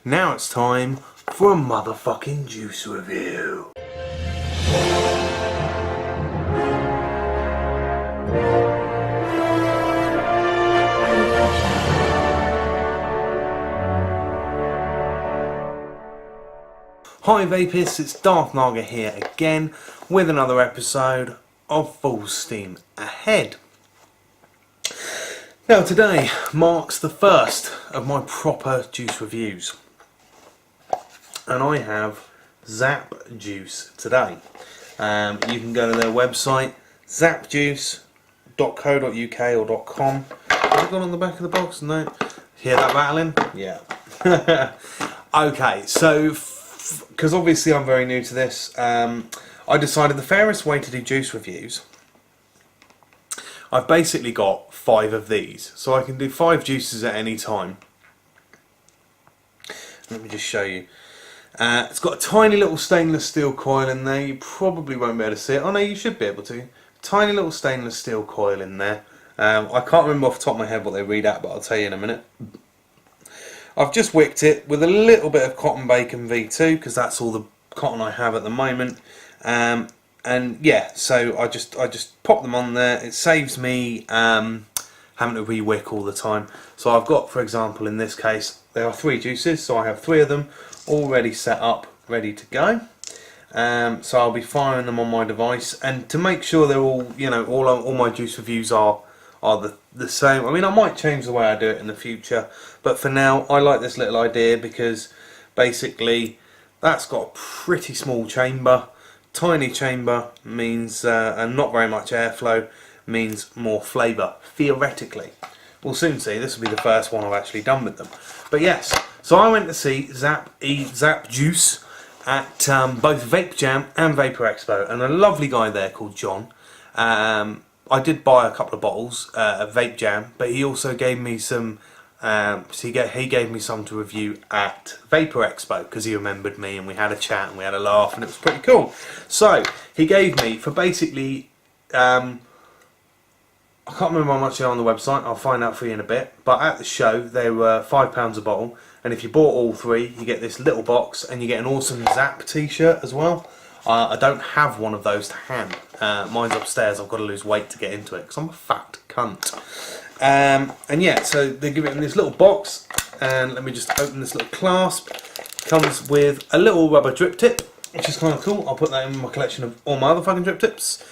Now it's time for a motherfucking juice review. Hi Vapists, it's Darth Naga here again with another episode of Full Steam Ahead. Now today marks the first of my proper juice reviews, and I have ZAP juice today. You can go to their website, zapjuice.co.uk or .com. Has it gone on the back of the box? No. Hear that rattling? Yeah. Okay, so because obviously I'm very new to this, I decided the fairest way to do juice reviews, I've basically got 5 of these, so I can do 5 juices at any time. Let me just show you. It's got a tiny little stainless steel coil in there. You probably won't be able to see it. Oh no, you should be able to. Tiny little stainless steel coil in there. I can't remember off the top of my head what they read out, but I'll tell you in a minute. I've just wicked it with a little bit of cotton bacon V2 because that's all the cotton I have at the moment. And yeah, so I just pop them on there. It saves me having to re-wick all the time. So I've got, for example, in this case, there are 3 juices, so I have 3 of them already set up, ready to go. So I'll be firing them on my device, and to make sure they're all, you know, all my juice reviews are the same. I mean, I might change the way I do it in the future, but for now I like this little idea because basically that's got a pretty small chamber. Tiny chamber means, and not very much airflow, means more flavour, theoretically. We'll soon see. This will be the first one I've actually done with them. But yes, so I went to see ZAP Juice at both Vape Jam and Vapor Expo, and a lovely guy there called John. I did buy a couple of bottles of Vape Jam, but he also gave me some. He gave me some to review at Vapor Expo because he remembered me, and we had a chat and we had a laugh, and it was pretty cool. So he gave me, for basically, I can't remember how much they're on the website. I'll find out for you in a bit. But at the show, they were £5 a bottle, and if you bought all 3, you get this little box, and you get an awesome ZAP T-shirt as well. I don't have one of those to hand. Mine's upstairs. I've got to lose weight to get into it because I'm a fat cunt. And yeah, so they give it in this little box, and let me just open this little clasp. It comes with a little rubber drip tip, which is kind of cool. I'll put that in my collection of all my other fucking drip tips.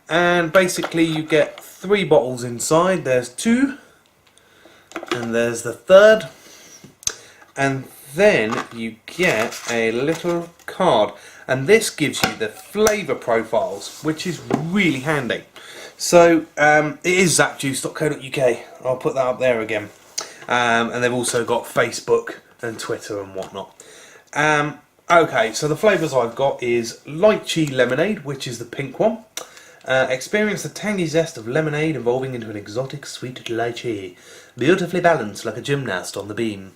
And basically you get 3 bottles inside. There's 2, and there's the 3rd, and then you get a little card, and this gives you the flavour profiles, which is really handy. So it is zapjuice.co.uk. I'll put that up there again. And they've also got Facebook and Twitter and whatnot. Okay, so the flavours I've got is lychee lemonade, which is the pink one. Experience the tangy zest of lemonade evolving into an exotic sweet lychee, beautifully balanced like a gymnast on the beam.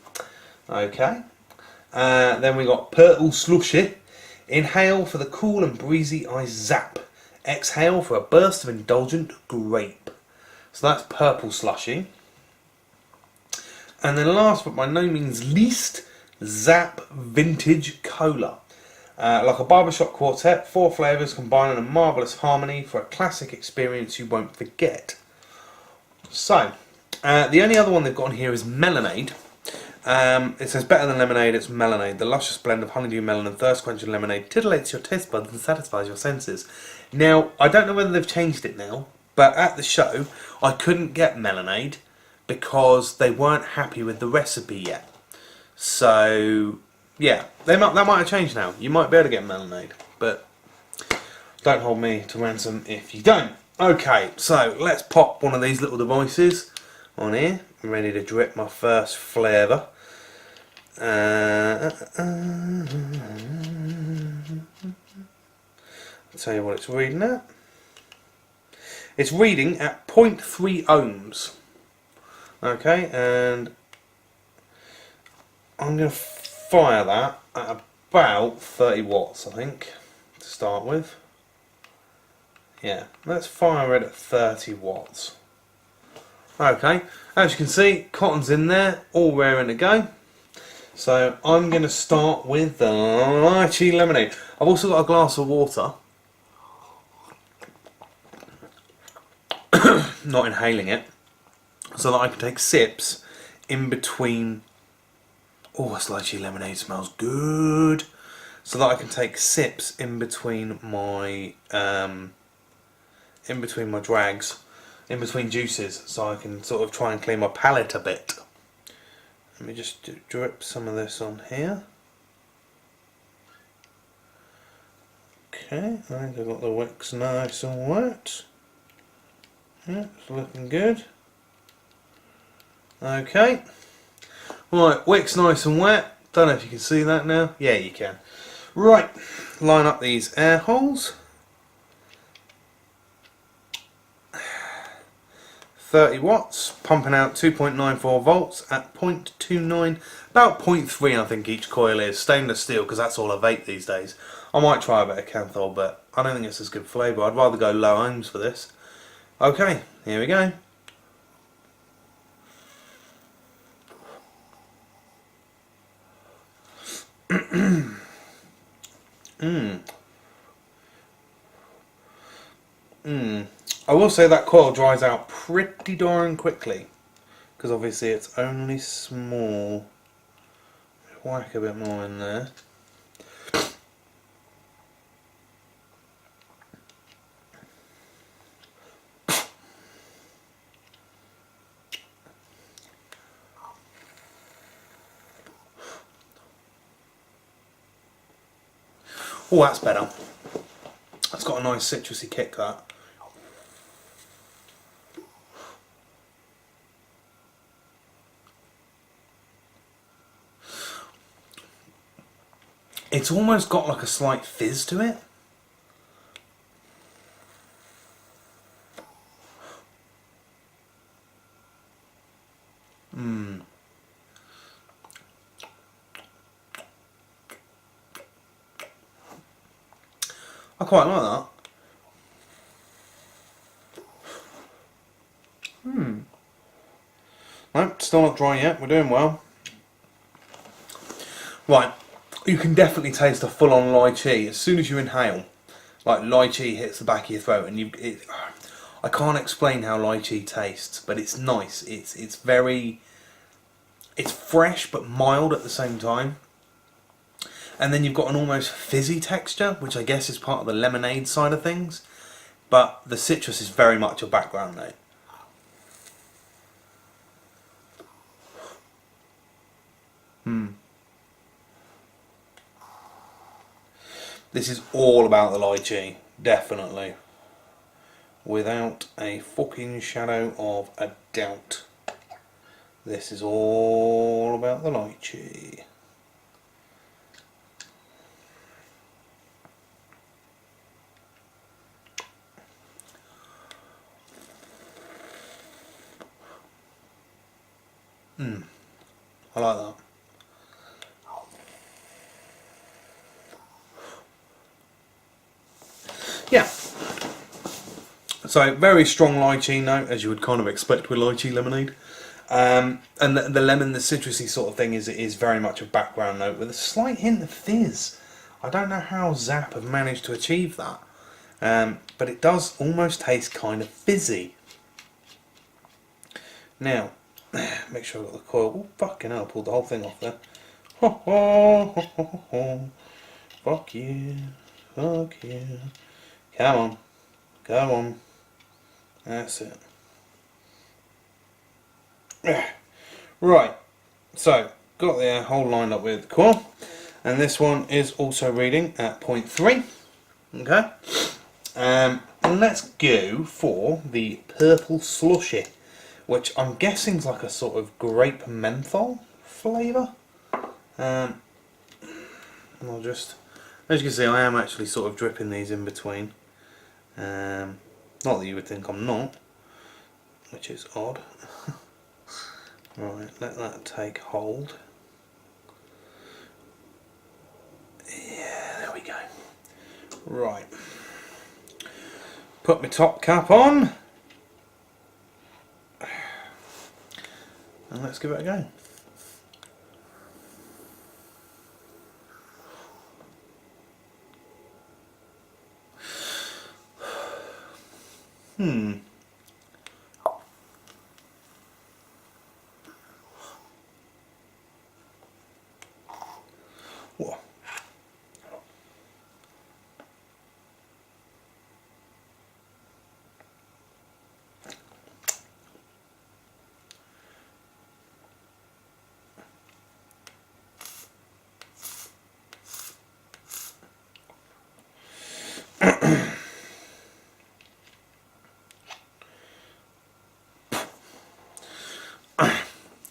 Okay. Then we got purple slushy. Inhale for the cool and breezy ice zap. Exhale for a burst of indulgent grape. So that's purple slushy. And then last but by no means least, ZAP Vintage Cola. Like a barbershop quartet, 4 flavours combine in a marvellous harmony for a classic experience you won't forget. So, the only other one they've got on here is Melonade. It says better than lemonade, it's Melonade. The luscious blend of honeydew melon and thirst quenching lemonade titillates your taste buds and satisfies your senses. Now, I don't know whether they've changed it now, but at the show I couldn't get Melonade because they weren't happy with the recipe yet. So yeah, that might have changed now. You might be able to get Melonade, but don't hold me to ransom if you don't. Okay, so let's pop one of these little devices on here. I'm ready to drip my first flavour. I'll tell you what it's reading at. It's reading at 0.3 ohms. Okay, and I'm going to fire that at about 30 watts, I think, to start with. Yeah, let's fire it at 30 watts. Okay, as you can see, cotton's in there, all raring to go. So I'm going to start with the lychee lemonade. I've also got a glass of water. Not inhaling it. So that I can take sips in between. Oh, this lychee lemonade smells good. So that I can take sips in between my drags, in between juices, so I can sort of try and clean my palate a bit. Let me just drip some of this on here. Okay, I think I've got the wicks nice and wet. Yeah, it's looking good. Okay. Right, wicks nice and wet. Don't know if you can see that now. Yeah, you can. Right, line up these air holes. 30 watts, pumping out 2.94 volts at 0.29, about 0.3 I think each coil is. Stainless steel, because that's all I vape these days. I might try a bit of Canthol, but I don't think it's as good flavour. I'd rather go low ohms for this. Okay, here we go. I will say that coil dries out pretty darn quickly, because obviously it's only small. Whack a bit more in there. Oh, that's better. It's got a nice citrusy kick, that. It's almost got like a slight fizz to it. I quite like that. Nope, still not dry yet. We're doing well. Right, you can definitely taste a full-on lychee as soon as you inhale. Like lychee hits the back of your throat, and I can't explain how lychee tastes, but it's nice. It's fresh but mild at the same time. And then you've got an almost fizzy texture, which I guess is part of the lemonade side of things. But the citrus is very much a background note. This is all about the lychee, definitely. Without a fucking shadow of a doubt. This is all about the lychee. I like that. Yeah. So very strong lychee note, as you would kind of expect with lychee lemonade. And the lemon, the citrusy sort of thing is very much a background note with a slight hint of fizz. I don't know how ZAP have managed to achieve that. But it does almost taste kind of fizzy. Now, make sure I've got the coil. Oh, fucking hell, I pulled the whole thing off there. Ho ho ho ho ho. Fuck you. Fuck you. Come on. Come on. That's it. Right. So, got the air hole lined up with the coil. And this one is also reading at 0.3. Okay. And let's go for the purple slushy, which I'm guessing is like a sort of grape menthol flavour. I'll just, as you can see, I am actually sort of dripping these in between. Not that you would think I'm not, which is odd. Right, let that take hold. Yeah, there we go. Right. Put my top cap on. And let's give it a go. Whoa.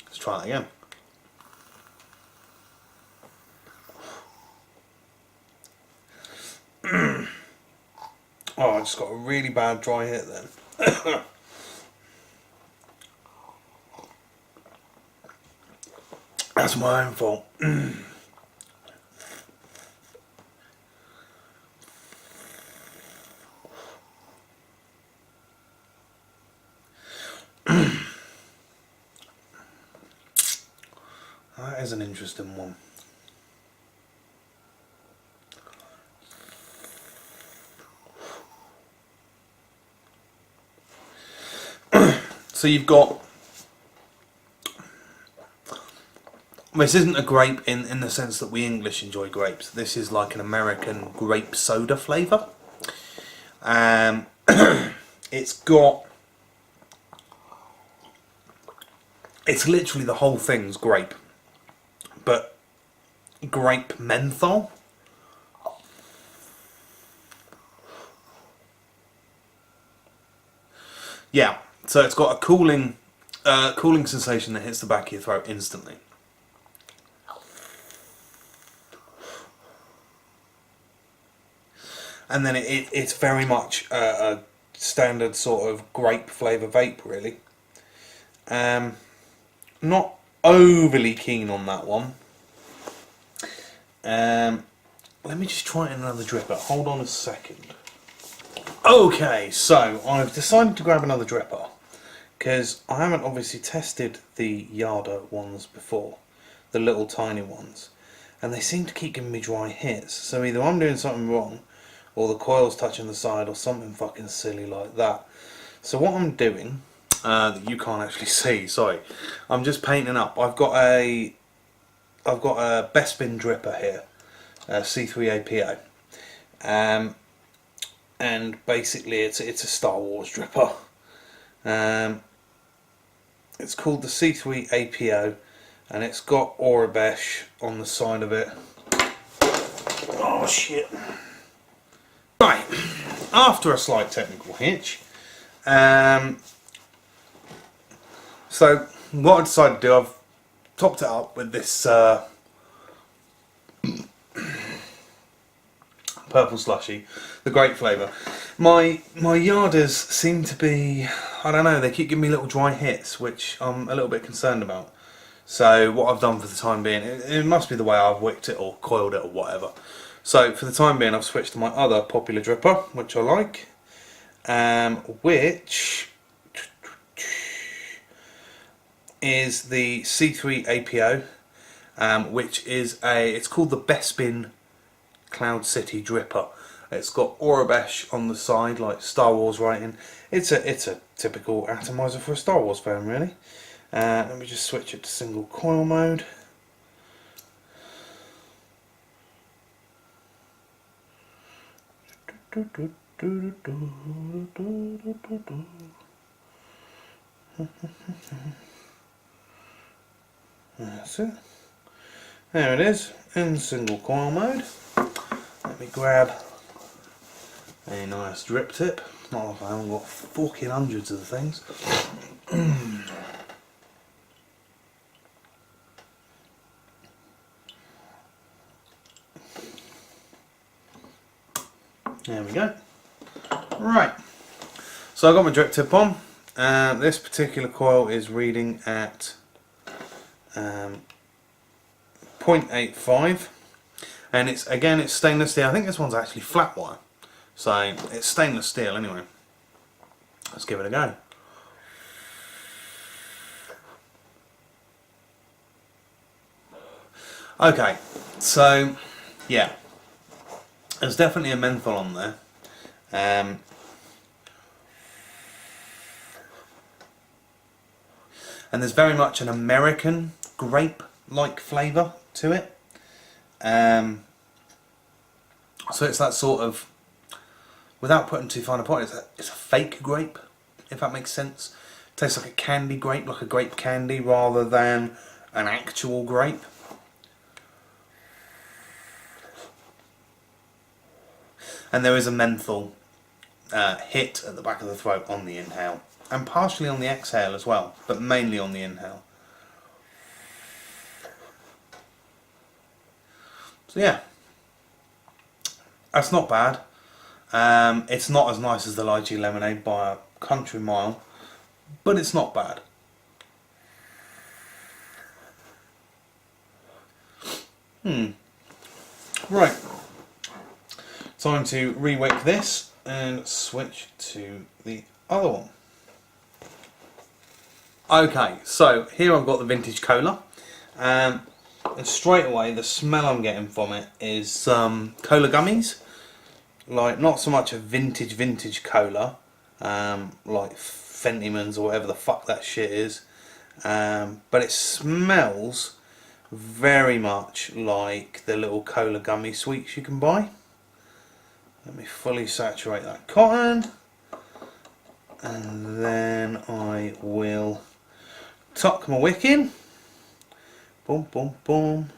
Let's try that again. Oh, I just got a really bad dry hit then. That's my own fault. That is an interesting one. So you've got, this isn't a grape in the sense that we English enjoy grapes. This is like an American grape soda flavour. It's got, it's literally the whole thing's grape, but grape menthol. Yeah, so it's got a cooling sensation that hits the back of your throat instantly. And then it's very much a standard sort of grape flavour vape, really. Not overly keen on that one. Let me just try it in another dripper. Hold on a second. Okay, so I've decided to grab another dripper because I haven't obviously tested the Yada ones before, the little tiny ones, and they seem to keep giving me dry hits. So either I'm doing something wrong, or the coil's touching the side, or something fucking silly like that. So what I'm doing, that you can't actually see, sorry, I'm just painting up. I've got a Bespin dripper here, C3APO, and basically it's a Star Wars dripper. It's called the C3APO, and it's got Aurebesh on the side of it. Oh shit. Right, after a slight technical hitch, so what I decided to do, I've topped it up with this purple slushy, the grape flavour. My Yadas seem to be, I don't know, they keep giving me little dry hits, which I'm a little bit concerned about. So what I've done for the time being, it must be the way I've wicked it or coiled it or whatever. So for the time being, I've switched to my other popular dripper, which I like, which is the C3APO, which is it's called the Bespin Cloud City dripper. It's got Aurebesh on the side, like Star Wars writing. It's a typical atomizer for a Star Wars fan, really. Let me just switch it to single coil mode. That's it. There it is, in single coil mode. Let me grab a nice drip tip. Not like I haven't got fucking hundreds of the things. There we go. Right, so I've got my drip tip on. This particular coil is reading at 0.85, and it's stainless steel. I think this one's actually flat wire, so it's stainless steel anyway. Let's give it a go. Okay, so yeah, there's definitely a menthol on there. and there's very much an American grape-like flavour to it. So it's that sort of, without putting too fine a point, it's a fake grape, if that makes sense. It tastes like a candy grape, like a grape candy, rather than an actual grape. And there is a menthol hit at the back of the throat on the inhale, and partially on the exhale as well, but mainly on the inhale. So yeah, that's not bad. It's not as nice as the lychee lemonade by a country mile, but it's not bad. Right, time to re-wick this and switch to the other one. Okay, so here I've got the vintage cola, and straight away the smell I'm getting from it is cola gummies. Like, not so much a vintage cola, like Fentimans or whatever the fuck that shit is, but it smells very much like the little cola gummy sweets you can buy. Let me fully saturate that cotton, and then I will tuck my wick in. Boom, boom, boom.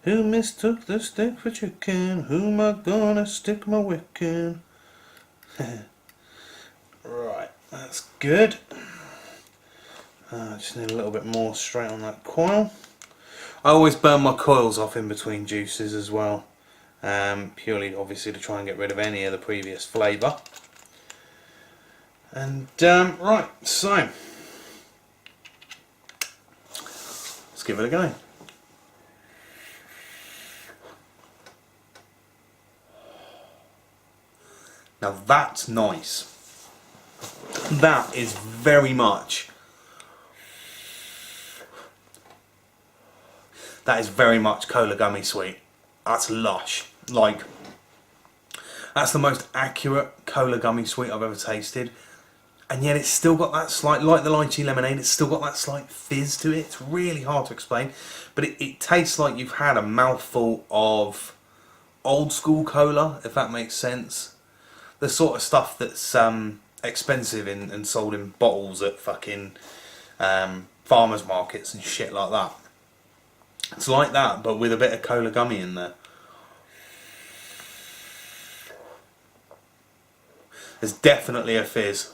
Who mistook the stick for chicken? Who am I gonna stick my wick in? Right, that's good. Just need a little bit more straight on that coil. I always burn my coils off in between juices as well, purely obviously to try and get rid of any of the previous flavour. And right, so let's give it a go. Now that's nice. That is very much, cola gummy sweet. That's lush. Like, that's the most accurate cola gummy sweet I've ever tasted. And yet it's still got that slight, like the lychee lemonade, it's still got that slight fizz to it. It's really hard to explain. But it tastes like you've had a mouthful of old school cola, if that makes sense. The sort of stuff that's expensive and sold in bottles at fucking farmers markets and shit like that. It's like that, but with a bit of cola gummy in there. There's definitely a fizz.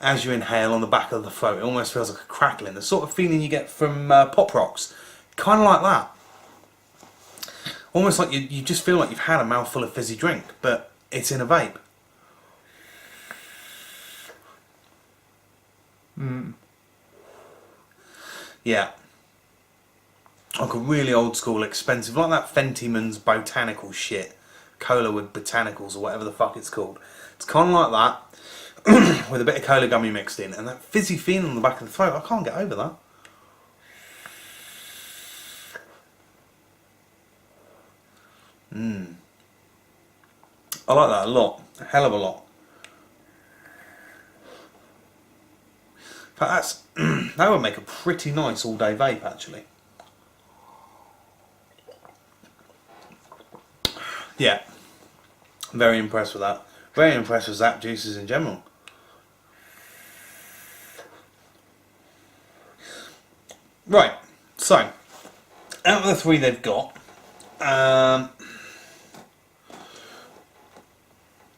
As you inhale on the back of the throat, it almost feels like a crackling. The sort of feeling you get from Pop Rocks. Kind of like that. Almost like you just feel like you've had a mouthful of fizzy drink, but it's in a vape. Yeah. Like a really old school, expensive, like that Fentimans botanical shit. Cola with botanicals or whatever the fuck it's called. It's kind of like that, with a bit of cola gummy mixed in, and that fizzy feeling on the back of the throat. I can't get over that. I like that a lot. A hell of a lot. In fact, that's that would make a pretty nice all-day vape, actually. Yeah, very impressed with that. Very impressed with ZAP juices in general. Right, so out of the three they've got,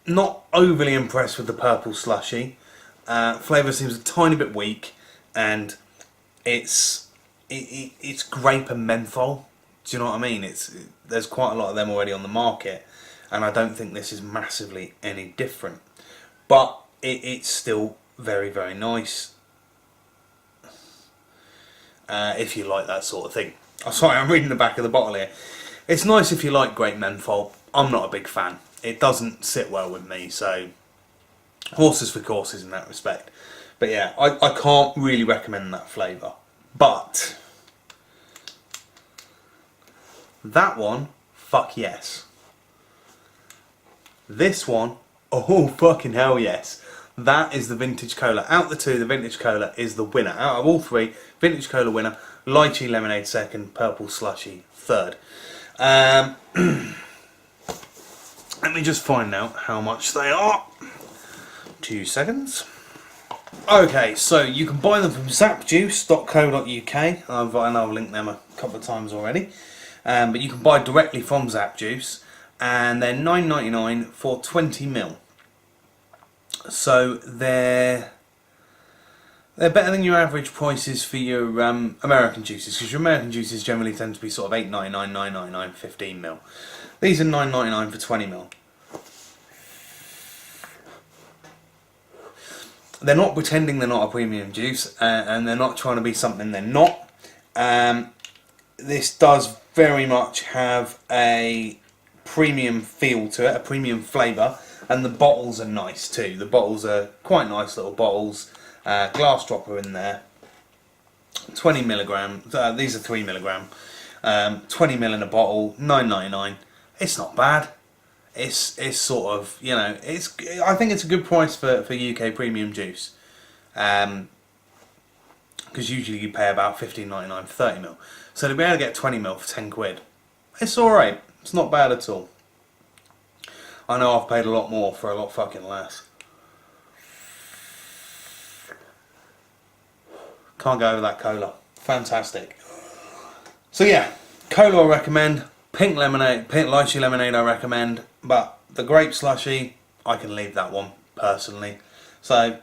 not overly impressed with the purple slushy. Flavour seems a tiny bit weak, and it's grape and menthol. Do you know what I mean? There's quite a lot of them already on the market, and I don't think this is massively any different. But it's still very, very nice. If you like that sort of thing. Oh, sorry, I'm reading the back of the bottle here. It's nice if you like grape menthol. I'm not a big fan. It doesn't sit well with me, so horses for courses in that respect. But yeah, I can't really recommend that flavour. But that one, fuck yes. This one, oh fucking hell yes. that is the vintage cola. Out of the two, the vintage cola is the winner. Out of all three, vintage cola winner, lychee lemonade second, purple slushy third. Let me just find out how much they are. 2 seconds. Okay, so you can buy them from zapjuice.co.uk. I've linked them a couple of times already. But you can buy directly from Zap Juice, and they're $9.99 for 20ml. So they're better than your average prices for your American juices, because your American juices generally tend to be sort of $8.99, $9.99, 15ml. These are $9.99 for 20ml. They're not pretending they're not a premium juice, and they're not trying to be something they're not. This does very much have a premium feel to it, a premium flavour, and the bottles are nice too. The bottles are quite nice little bottles. Glass dropper in there. 20mg. These are 3mg. 20ml in a bottle. $9.99. It's not bad. It's sort of, you know, I think it's a good price for UK premium juice. Because usually you pay about $15.99 for 30ml. So to be able to get 20ml for 10 quid, it's alright. It's not bad at all. I know I've paid a lot more for a lot fucking less. Can't go over that cola. Fantastic. So yeah, cola I recommend. Pink lemonade, pink lychee lemonade I recommend. But the grape slushy, I can leave that one personally. So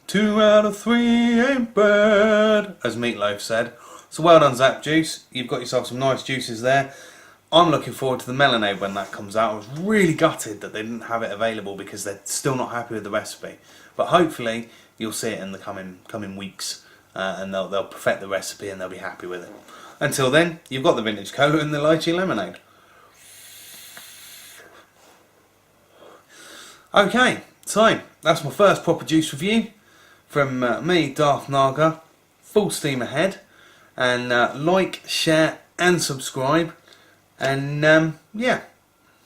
2 out of 3 ain't bad, as Meatloaf said. So well done, Zap Juice. You've got yourself some nice juices there. I'm looking forward to the Melonade when that comes out. I was really gutted that they didn't have it available because they're still not happy with the recipe. But hopefully you'll see it in the coming weeks, and they'll perfect the recipe and they'll be happy with it. Until then, you've got the vintage cola and the lychee lemonade. Okay, so that's my first proper juice review from me, Darth Naga. Full steam ahead, and like, share and subscribe, and yeah,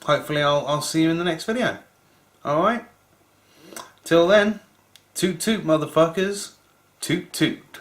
hopefully I'll see you in the next video. Alright, till then, toot toot motherfuckers, toot toot.